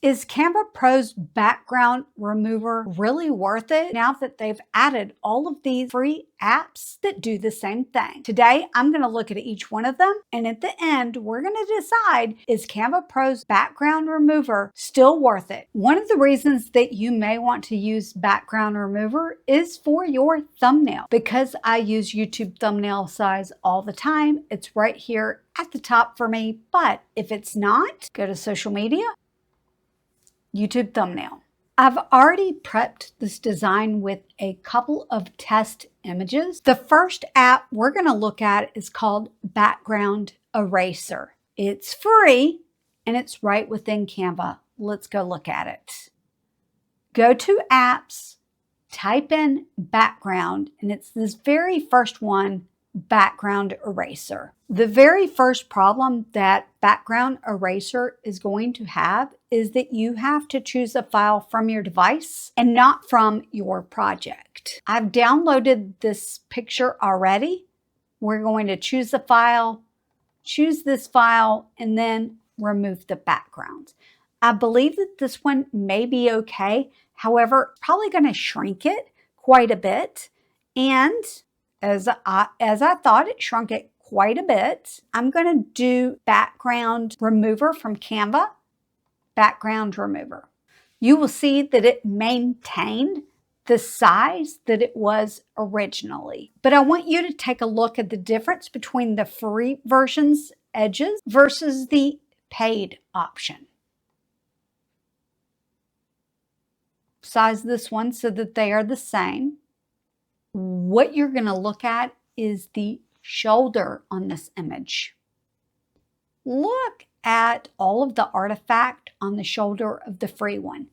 Is Canva Pro's background remover really worth it now that they've added all of these free apps that do the same thing? Today, I'm going to look at each one of them, and at the end, we're going to decide, is Canva Pro's background remover still worth it? One of the reasons that you may want to use background remover is for your thumbnail. Because I use YouTube thumbnail size all the time, it's right here at the top for me. But if it's not, go to social media, YouTube thumbnail. I've already prepped this design with a couple of test images. The first app we're going to look at is called Background Eraser. It's free and it's right within Canva. Let's go look at it. Go to Apps, type in Background, and it's this very first one, Background Eraser. The very first problem that Background Eraser is going to have is that you have to choose a file from your device and not from your project. I've downloaded this picture already. We're going to choose the file, choose this file, and then remove the background. I believe that this one may be okay. However, probably going to shrink it quite a bit. And as I thought, it shrunk it quite a bit. I'm going to do background remover from Canva, background remover. You will see that it maintained the size that it was originally. But I want you to take a look at the difference between the free version's edges versus the paid option. Size this one so that they are the same. What you're going to look at is the shoulder on this image. Look at all of the artifact on the shoulder of the free one.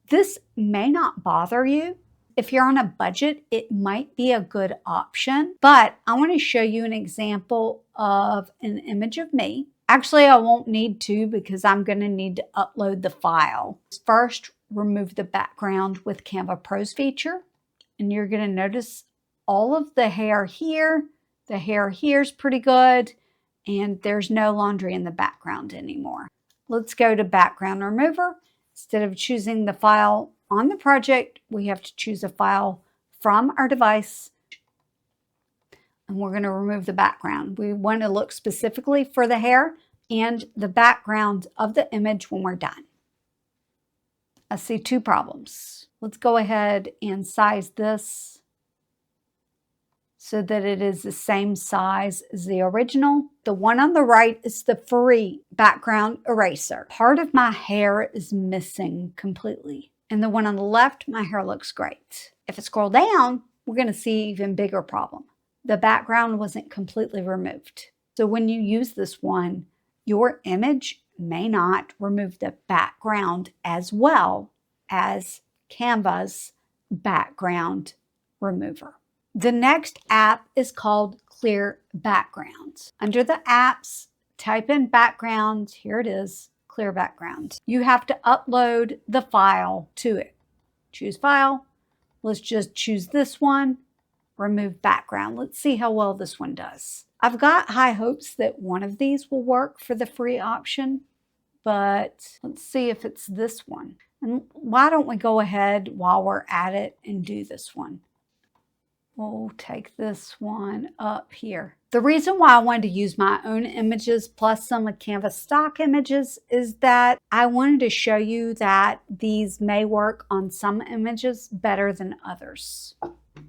This may not bother you. If you're on a budget, it might be a good option, but I want to show you an example of an image of me. Actually, I won't need to because I'm going to need to upload the file. First, remove the background with Canva Pro's feature, and you're going to notice all of the hair here. The hair here is pretty good, and there's no laundry in the background anymore. Let's go to background remover. Instead of choosing the file on the project, we have to choose a file from our device, and we're going to remove the background. We want to look specifically for the hair and the background of the image when we're done. I see two problems. Let's go ahead and size this so that it is the same size as the original. The one on the right is the free background eraser. Part of my hair is missing completely. And the one on the left, my hair looks great. If I scroll down, we're going to see even bigger problem. The background wasn't completely removed. So when you use this one, your image may not remove the background as well as Canva's background remover. The next app is called Clear Background. Under the apps, type in background. Here it is, Clear Background. You have to upload the file to it. Choose file. Let's just choose this one. Remove background. Let's see how well this one does. I've got high hopes that one of these will work for the free option, but let's see if it's this one. And why don't we go ahead while we're at it and do this one? We'll take this one up here. The reason why I wanted to use my own images plus some of Canva stock images is that I wanted to show you that these may work on some images better than others.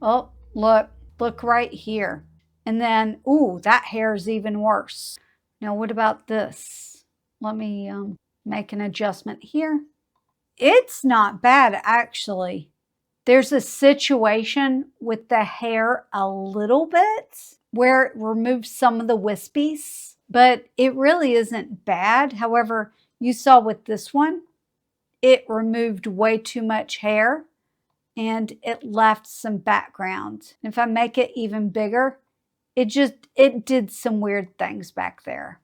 Oh, look right here. And then, ooh, that hair is even worse. Now, what about this? Let me make an adjustment here. It's not bad, actually. There's a situation with the hair a little bit where it removes some of the wispies, but it really isn't bad. However, you saw with this one, it removed way too much hair and it left some background. If I make it even bigger, it did some weird things back there.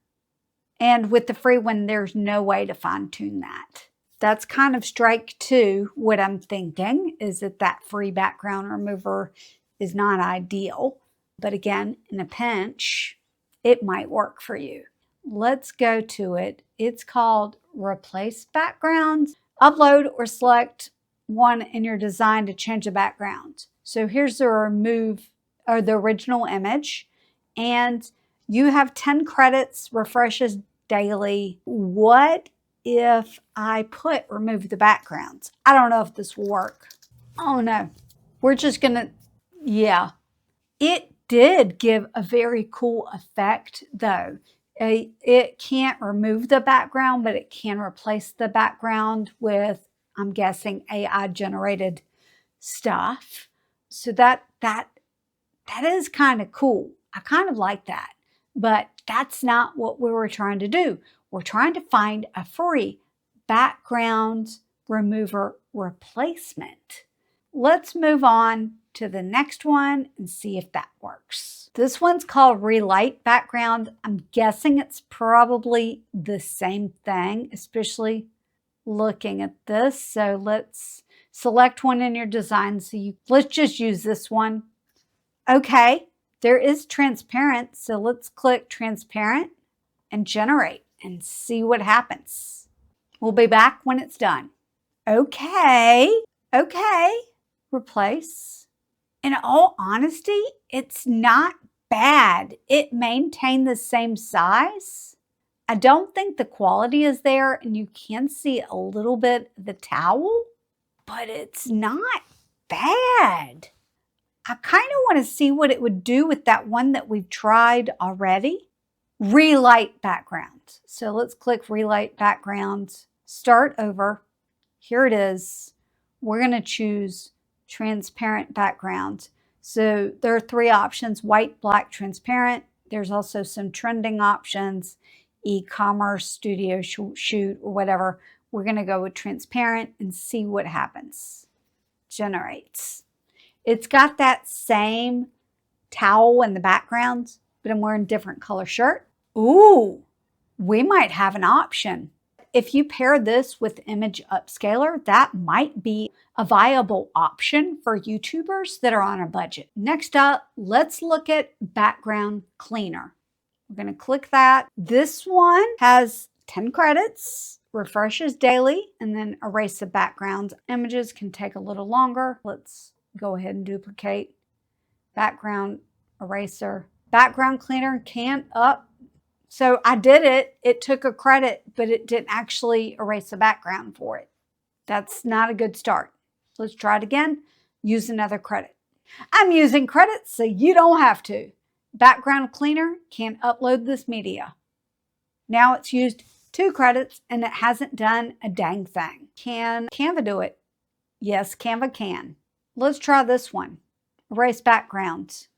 And with the free one, there's no way to fine tune that. That's kind of strike two. What I'm thinking is that free background remover is not ideal. But again, in a pinch, it might work for you. Let's go to it. It's called replace backgrounds, upload or select one in your design to change the background. So here's the remove or the original image, and you have 10 credits, refreshes daily. What if I put remove the backgrounds? I don't know if this will work. Oh no, we're just gonna, yeah. It did give a very cool effect though. It can't remove the background, but it can replace the background with, I'm guessing, AI generated stuff. So that is kind of cool. I kind of like that. But that's not what we were trying to do. We're trying to find a free background remover replacement. Let's move on to the next one and see if that works. This one's called Relight Background. I'm guessing it's probably the same thing, especially looking at this. So let's select one in your design. Let's just use this one. Okay, there is transparent. So let's click transparent and generate and see what happens. We'll be back when it's done. Okay, replace. In all honesty, it's not bad. It maintained the same size. I don't think the quality is there, and you can see a little bit of the towel, but it's not bad. I kind of want to see what it would do with that one that we've tried already. Relight Background. So let's click Relight Background, start over. Here it is. We're going to choose transparent background. So there are 3 options: white, black, transparent. There's also some trending options, e-commerce, studio shoot, or whatever. We're going to go with transparent and see what happens. Generates. It's got that same towel in the background, but I'm wearing a different color shirt. Ooh, we might have an option. If you pair this with Image Upscaler, that might be a viable option for YouTubers that are on a budget. Next up, let's look at Background Cleaner. We're going to click that. This one has 10 credits, refreshes daily, and then erase the background. Images can take a little longer. Let's go ahead and duplicate. Background eraser. Background Cleaner can up. So I did it. It took a credit, but it didn't actually erase the background for it. That's not a good start. Let's try it again. Use another credit. I'm using credits so you don't have to. Background Cleaner can upload this media. Now it's used 2 credits and it hasn't done a dang thing. Can Canva do it? Yes, Canva can. Let's try this one. Erase backgrounds.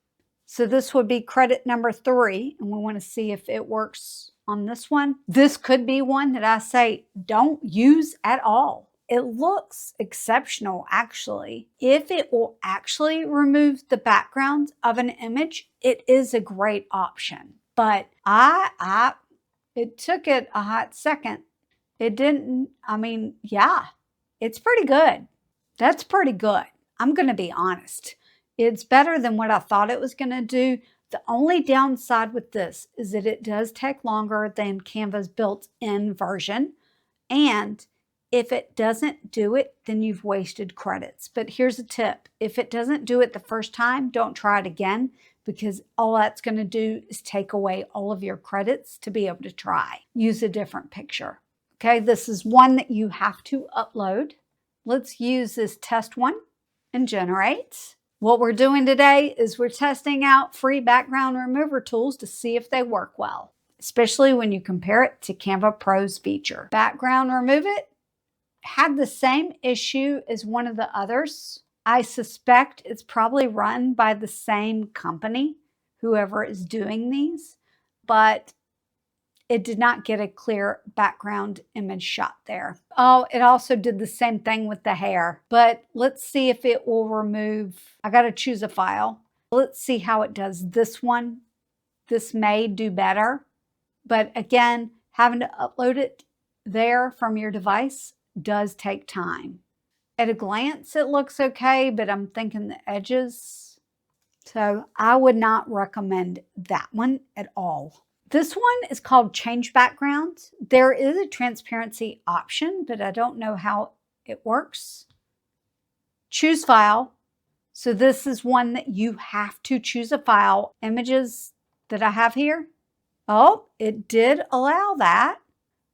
So this would be credit number 3, and we want to see if it works on this one. This could be one that I say don't use at all. It looks exceptional, actually. If it will actually remove the background of an image, it is a great option. But it took it a hot second. It didn't, yeah, it's pretty good. That's pretty good. I'm going to be honest. It's better than what I thought it was going to do. The only downside with this is that it does take longer than Canva's built-in version. And if it doesn't do it, then you've wasted credits. But here's a tip. If it doesn't do it the first time, don't try it again, because all that's going to do is take away all of your credits to be able to try. Use a different picture. Okay, this is one that you have to upload. Let's use this test one and generate. What we're doing today is we're testing out free background remover tools to see if they work well, especially when you compare it to Canva Pro's feature. Background Removit had the same issue as one of the others. I suspect it's probably run by the same company, whoever is doing these, but it did not get a clear background image shot there. Oh, it also did the same thing with the hair, but let's see if it will remove. I got to choose a file. Let's see how it does this one. This may do better, but again, having to upload it there from your device does take time. At a glance, it looks okay, but I'm thinking the edges. So I would not recommend that one at all. This one is called Change Background. There is a transparency option, but I don't know how it works. Choose file. So this is one that you have to choose a file. Images that I have here. Oh, it did allow that.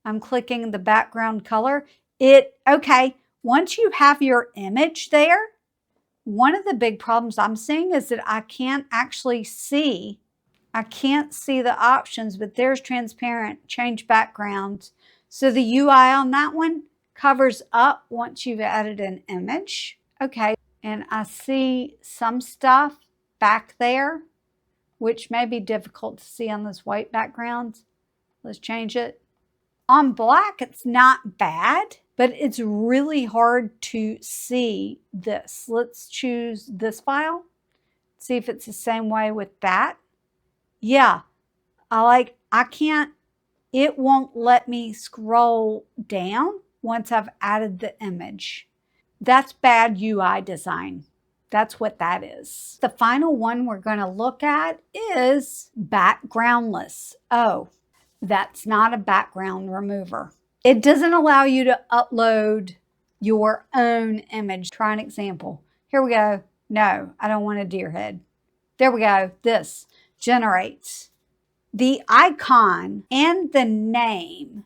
I'm clicking the background color. Okay, once you have your image there, one of the big problems I'm seeing is that I can't actually see. I can't see the options, but there's transparent, change background. So the UI on that one covers up once you've added an image. Okay, and I see some stuff back there, which may be difficult to see on this white background. Let's change it. On black, it's not bad, but it's really hard to see this. Let's choose this file. See if it's the same way with that. Yeah, it won't let me scroll down once I've added the image. That's bad UI design. That's what that is. The final one we're going to look at is Backgroundless. Oh, that's not a background remover. It doesn't allow you to upload your own image. Try an example. Here we go. No, I don't want a deer head. There we go. This generates. The icon and the name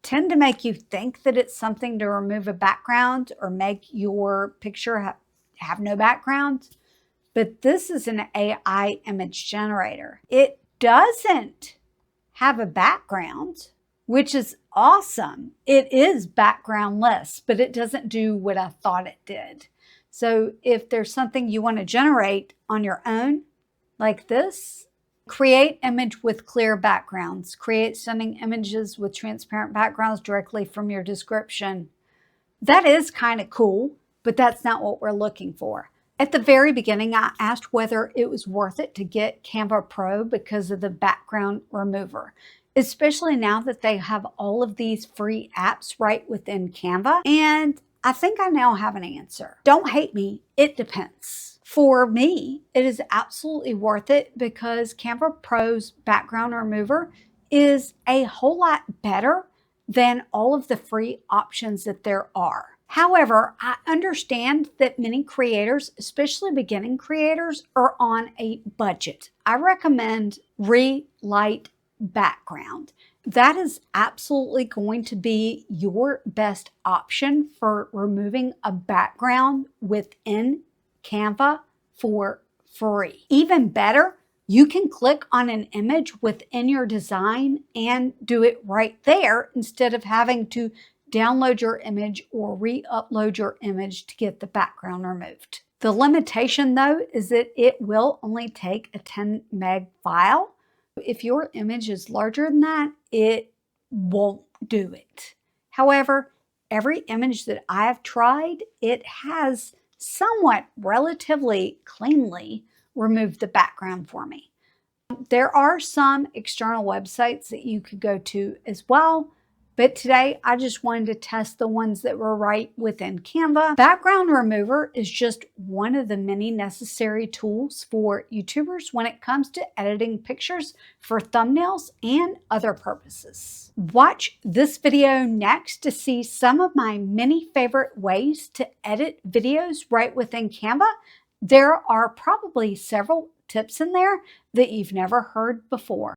tend to make you think that it's something to remove a background or make your picture have no background. But this is an AI image generator. It doesn't have a background, which is awesome. It is backgroundless, but it doesn't do what I thought it did. So if there's something you want to generate on your own, like this, create image with clear backgrounds. Create stunning images with transparent backgrounds directly from your description. That is kind of cool, but that's not what we're looking for. At the very beginning, I asked whether it was worth it to get Canva Pro because of the background remover, especially now that they have all of these free apps right within Canva. And I think I now have an answer. Don't hate me, it depends. For me, it is absolutely worth it because Canva Pro's background remover is a whole lot better than all of the free options that there are. However, I understand that many creators, especially beginning creators, are on a budget. I recommend Relight Background. That is absolutely going to be your best option for removing a background within Canva for free. Even better, you can click on an image within your design and do it right there instead of having to download your image or re-upload your image to get the background removed. The limitation though is that it will only take a 10 meg file. If your image is larger than that, it won't do it. However, every image that I have tried, it has somewhat relatively cleanly removed the background for me. There are some external websites that you could go to as well, but today I just wanted to test the ones that were right within Canva. Background remover is just one of the many necessary tools for YouTubers when it comes to editing pictures for thumbnails and other purposes. Watch this video next to see some of my many favorite ways to edit videos right within Canva. There are probably several tips in there that you've never heard before.